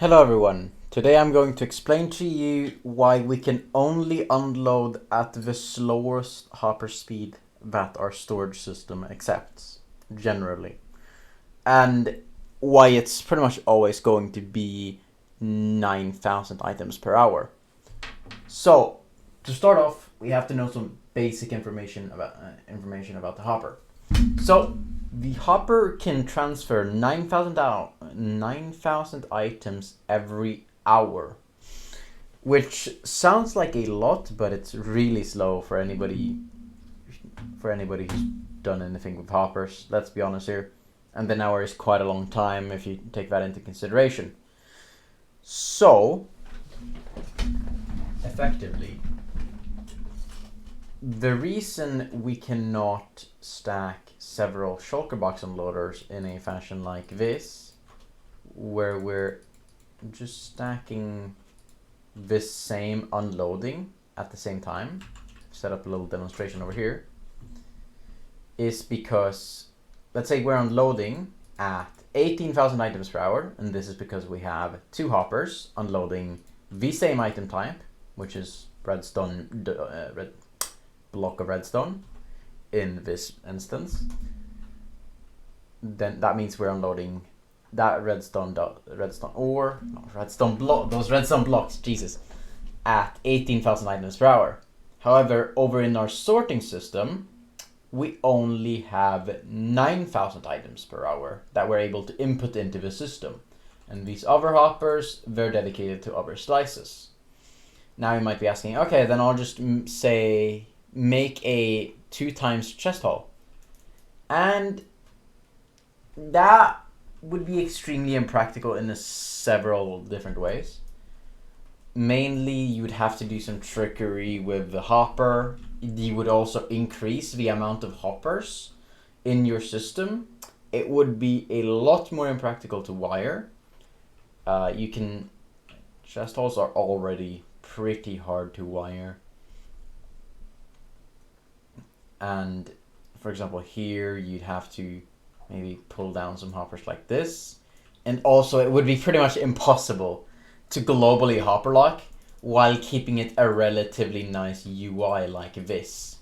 Hello everyone. Today I'm going to explain to you why we can only unload at the slowest hopper speed that our storage system accepts, generally. And why it's pretty much always going to be 9,000 items per hour. So, to start off, we have to know some basic information about the hopper. So, the hopper can transfer 9,000 items every hour, which sounds like a lot, but it's really slow for anybody who's done anything with hoppers. Let's be honest here. And an hour is quite a long time if you take that into consideration. So, effectively, the reason we cannot stack several shulker box unloaders in a fashion like this, where we're just stacking this same unloading at the same time, set up a little demonstration over here, is because, let's say we're unloading at 18,000 items per hour, and this is because we have two hoppers unloading the same item type, which is redstone, block of redstone in this instance. Then that means we're unloading that redstone blocks, Jesus, at 18,000 items per hour. However, over in our sorting system, we only have 9,000 items per hour that we're able to input into the system. And these other hoppers, they're dedicated to other slices. Now you might be asking, okay, then I'll just say make a 2 times chest hole. And that would be extremely impractical in several different ways. Mainly, you would have to do some trickery with the hopper. You would also increase the amount of hoppers in your system. It would be a lot more impractical to wire. Chest holes are already pretty hard to wire. And for example, here you'd have to maybe pull down some hoppers like this. And also it would be pretty much impossible to globally hopper lock while keeping it a relatively nice UI like this.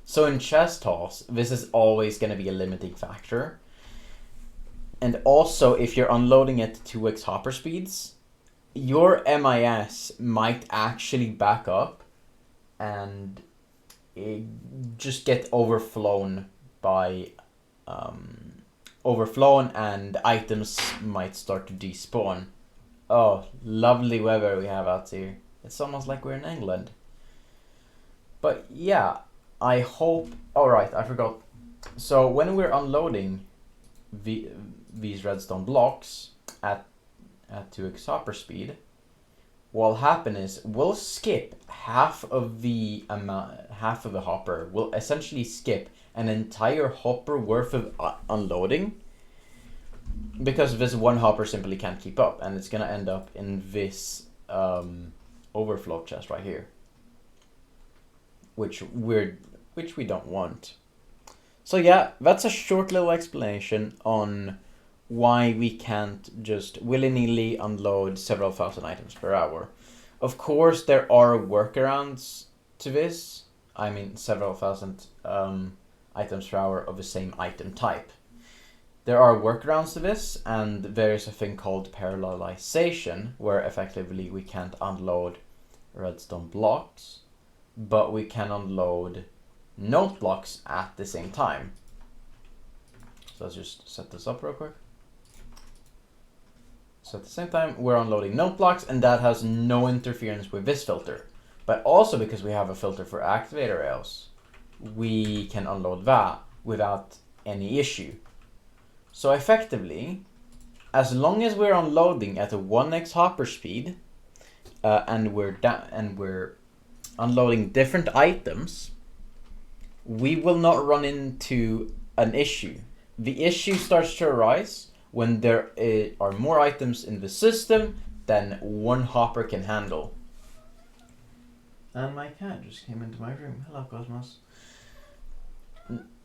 So in chest holes, this is always going to be a limiting factor. And also, if you're unloading at 2x hopper speeds, your MIS might actually back up and just get overflown and items might start to despawn. Oh, lovely weather we have out here. It's almost like we're in England. But yeah, I hope... Alright, I forgot. So when we're unloading these redstone blocks at 2x hopper speed, what'll happen is we'll skip half of the hopper. We'll essentially skip an entire hopper worth of unloading because this one hopper simply can't keep up, and it's gonna end up in this overflow chest right here, which we don't want. So yeah, that's a short little explanation on why we can't just willy-nilly unload several thousand items per hour. Of course, there are workarounds to this. I mean, several thousand items per hour of the same item type. There are workarounds to this, and there is a thing called parallelization, where effectively we can't unload redstone blocks, but we can unload note blocks at the same time. So let's just set this up real quick. So at the same time, we're unloading note blocks, and that has no interference with this filter. But also because we have a filter for activator rails, we can unload that without any issue. So effectively, as long as we're unloading at a 1x hopper speed, and we're unloading different items, we will not run into an issue. The issue starts to arise when there are more items in the system than one hopper can handle. And my cat just came into my room. Hello, Cosmos.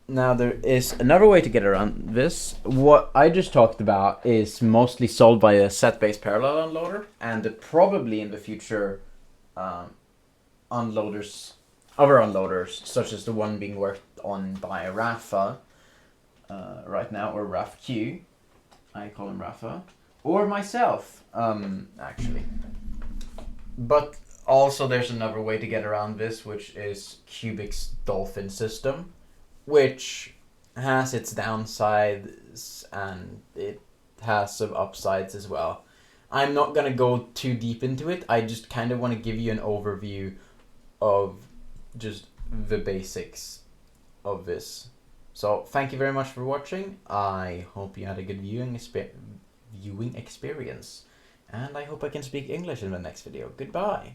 Now there is another way to get around this. What I just talked about is mostly solved by a set-based parallel unloader, and probably in the future, unloaders, other unloaders, such as the one being worked on by Rafa right now, or RAFQ, I call him Rafa, or myself, actually. But also there's another way to get around this, which is Cubic's Dolphin system, which has its downsides and it has some upsides as well. I'm not going to go too deep into it. I just kind of want to give you an overview of just the basics of this. So thank you very much for watching. I hope you had a good viewing experience. And I hope I can speak English in the next video. Goodbye.